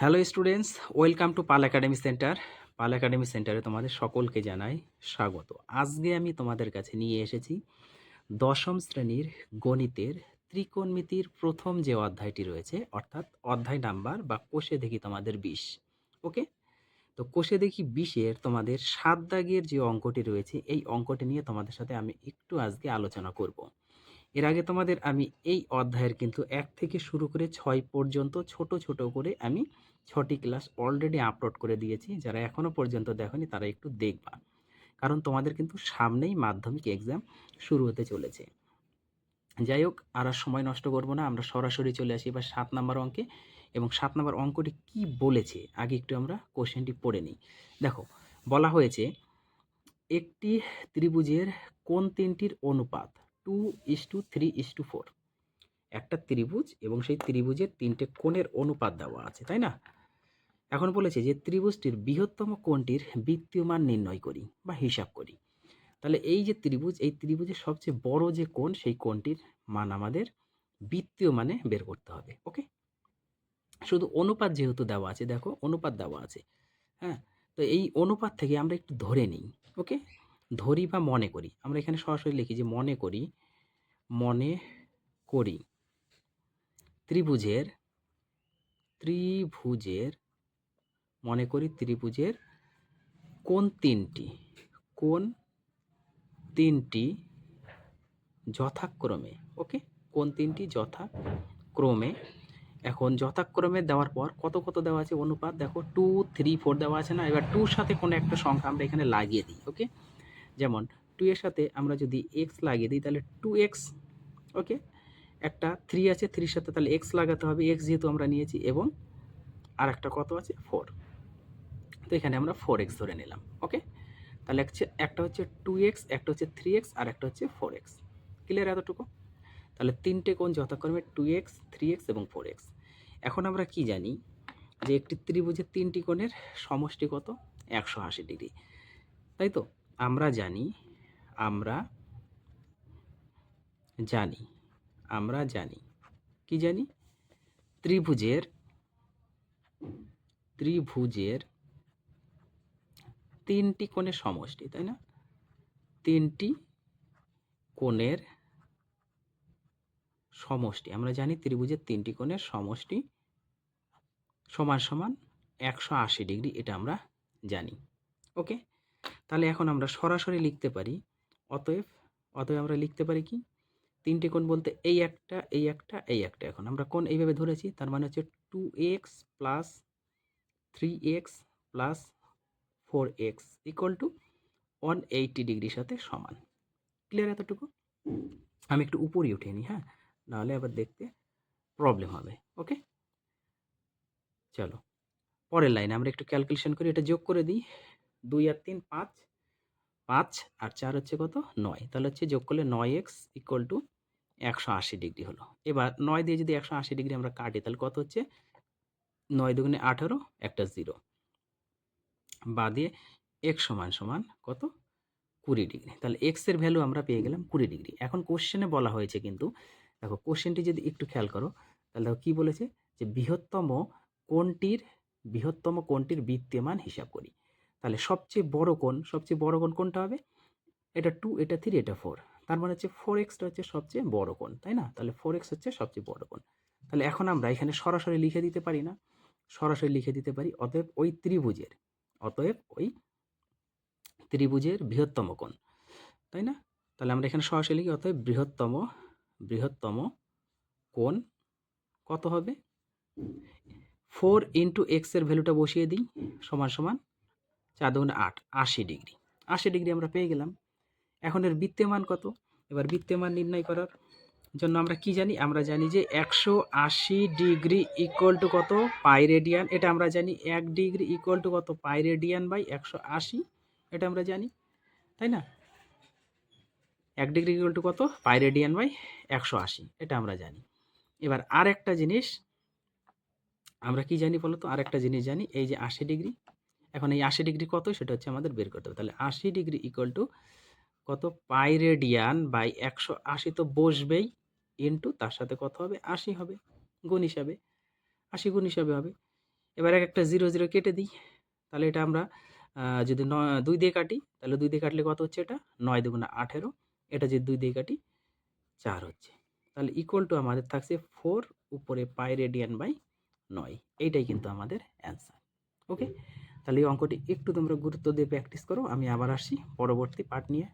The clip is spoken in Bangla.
Hello students, welcome to Pal academy centre. Pal academy সেন্টারে তোমাদের সকলকে জানাই স্বাগত। আজকে আমি তোমাদের কাছে নিয়ে এসেছি দশম শ্রেণীর গণিতের ত্রিকোণমিতির প্রথম যে অধ্যায়টি রয়েছে, অর্থাৎ অধ্যায় নাম্বার বা কোষে দেখি তোমাদের 20। ওকে, তো কোষে দেখি 20-এর তোমাদের 7 দাগের যে অঙ্কটি রয়েছে, এই অঙ্কটি নিয়ে তোমাদের সাথে আমি একটু আজকে আলোচনা করব। এর আগে তোমাদের আমি এই অধ্যায়ের কিন্তু 1 থেকে শুরু করে 6 পর্যন্ত ছোট ছোট করে আমি 6টি ক্লাস অলরেডি আপলোড করে দিয়েছি। যারা এখনও পর্যন্ত দেখোনি তারা একটু দেখবা, কারণ তোমাদের কিন্তু সামনেই মাধ্যমিক এক্সাম শুরু হতে চলেছে। যাই হোক, আর সময় নষ্ট করব না, আমরা সরাসরি চলে আসি এবার 7 নম্বর অঙ্কে। এবং 7 নম্বর অঙ্কটি কি বলেছে আগে একটু আমরা কোশ্চেনটি পড়ে নিই। দেখো, বলা হয়েছে একটি ত্রিভুজের কোণ তিনটির অনুপাত 2:3:4। একটা ত্রিভুজ এবং সেই ত্রিভুজের 3টে কোণের অনুপাত দেওয়া আছে, তাই না? এখন বলেছে যে ত্রিভুজটির বৃহত্তম কোণটির বৃত্তীয় মান নির্ণয় করি বা হিসাব করি। তাহলে এই যে ত্রিভুজ, এই ত্রিভুজের সবচেয়ে বড় যে কোণ, সেই কোণটির মান আমাদের বৃত্তীয় মানে বের করতে হবে। ওকে, শুধু অনুপাত যেহেতু দেওয়া আছে, দেখো অনুপাত দেওয়া আছে, হ্যাঁ, তো এই অনুপাত থেকে আমরা একটু ধরে নিই। ওকে, ধরি বা মনে করি। আমরা এখানে সরাসরি লিখি যে মনে করি, মনে করি ত্রিভুজের ত্রিভুজের মনে করি ত্রিভুজের কোণ তিনটি যথাক্রমে, ওকে, কোণ তিনটি যথাক্রমে। এখন যথাক্রমে দেওয়ার পর কত কত দেওয়া আছে অনুপাত, দেখো 2, 3, 4 দেওয়া আছে না? এবার 2-র সাথে কোনো একটা সংখ্যা আমরা এখানে লাগিয়ে দিই। ওকে, যেমন 2 এর সাথে আমরা যদি এক্স লাগিয়ে দিই তাহলে 2x। ওকে, একটা 3 আছে, 3-র সাথে তাহলে এক্স লাগাতে হবে, এক্স যেহেতু আমরা নিয়েছি, এবং আর একটা কত আছে 4। তো এখানে আমরা 4x ধরে নিলাম। ওকে, তাহলে একটা হচ্ছে 2x, একটা হচ্ছে 3x, আর একটা হচ্ছে 4x। ক্লিয়ার এতটুকু? তাহলে 3টে কোণ যথাক্রমে 2x, 3x এবং 4x। এখন আমরা কি জানি যে একটি ত্রিভুজের 3টি কোণের সমষ্টি কত? 180 ডিগ্রি, তাই তো? আমরা জানি আমরা জানি আমরা জানি কি জানি? ত্রিভুজের ত্রিভুজের 3টি কোণের সমষ্টি, তাই না? 3টি কোণের সমষ্টি আমরা জানি, ত্রিভুজের 3টি কোণের সমষ্টি সমান সমান 180 ডিগ্রি, এটা আমরা জানি। ওকে, তাহলে এখন আমরা সরাসরি লিখতে পারি অতএব আমরা লিখতে পারি কি? 3টে কোণ বলতে এই একটা, এই একটা, এই একটা। এখন আমরা কোণ এইভাবে ধরেছি, তার মানে হচ্ছে 2x plus 3x plus 4x equal to 180 ডিগ্রির সাথে সমান। ক্লিয়ার এতটুকু? আমি একটু উপরে উঠিয়ে নিই, হ্যাঁ, নাহলে আবার দেখতে প্রবলেম হবে। ওকে, চলো পরের লাইনে আমরা একটু ক্যালকুলেশন করি, এটা যোগ করে দিই। 2 আর 3 5, 5 আর 4 হচ্ছে কত? 9। তাহলে হচ্ছে যোগ করলে 9x ইকুয়াল টু 180 ডিগ্রি হলো। এবার 9 দিয়ে যদি 180 ডিগ্রি আমরা কাটি তাহলে কত হচ্ছে? 9 দুগুণে 18, একটা 0, বা দিয়ে x সমান সমান কত? 20 ডিগ্রি। তাহলে x এর ভ্যালু আমরা পেয়ে গেলাম 20 ডিগ্রি। এখন কোশ্চেনে বলা হয়েছে কিন্তু, দেখো কোশ্চেনটি যদি একটু খেয়াল করো তাহলে দেখো কি বলেছে, যে বৃহত্তম কোণটির বৃত্তীয় মান হিসাব করি। তাহলে সবচেয়ে বড় কোণ কোনটা হবে? এটা 2, এটা 3, এটা 4। তার মানে হচ্ছে 4x টা হচ্ছে সবচেয়ে বড় কোণ, তাই না? তাহলে 4x হচ্ছে সবচেয়ে বড় কোণ। তাহলে এখন আমরা এখানে সরাসরি লিখে দিতে পারি না? সরাসরি লিখে দিতে পারি অতএব ওই ত্রিভুজের বৃহত্তম কোণ, তাই না? তাহলে আমরা এখানে সরাসরি লিখি অতএব বৃহত্তম কোণ কত হবে? 4 ইন্টু এক্স এর ভ্যালুটা বসিয়ে দিই, সমান সমান 4 দুগুণে 8, 80 ডিগ্রি। 80 ডিগ্রি আমরা পেয়ে গেলাম। এখন এর বৃত্তীয় মান কত? এবার বৃত্তীয় মান নির্ণয় করার জন্য আমরা কি জানি? আমরা জানি যে 180 ডিগ্রি ইকুয়াল টু কত? পাই রেডিয়ান। এটা আমরা জানি 1 ডিগ্রি ইকুয়াল টু কত? পাই রেডিয়ান বাই 180, এটা আমরা জানি, তাই না? 1 ডিগ্রি ইকুয়াল টু কত? পাই রেডিয়ান বাই 180, এটা আমরা জানি। এবার আর একটা জিনিস আমরা কি জানি বলতো? আর একটা জিনিস জানি, এই যে 80 ডিগ্রি। এখন এই 80 ডিগ্রি কত? সেটা হচ্ছে আমাদের বের করতে হবে। তাহলে 80 ডিগ্রি ইকুয়াল টু কত? পাই রেডিয়ান বাই 180 তো বসবেই, ইন্টু তার সাথে কত হবে? 80 হবে গুণ হিসাবে, 80 গুণ হিসাবে হবে। এবার একটা 0 0 কেটে দিই। তাহলে এটা আমরা যদি 2 দিয়ে কাটি, তাহলে 2 দিয়ে কাটলে কত হচ্ছে এটা? 9 দুগুণে 18। এটা যদি 2 দিয়ে কাটি 4 হচ্ছে। তাহলে ইকুয়াল টু আমাদের থাকছে 4 উপরে পাই রেডিয়ান বাই 9। এইটাই কিন্তু আমাদের অ্যান্সার। ওকে? তাহলে এই অঙ্কটি একটু তোমরা গুরুত্ব দিয়ে প্র্যাকটিস করো। আমি আবার আসছি পরবর্তী পার্ট নিয়ে।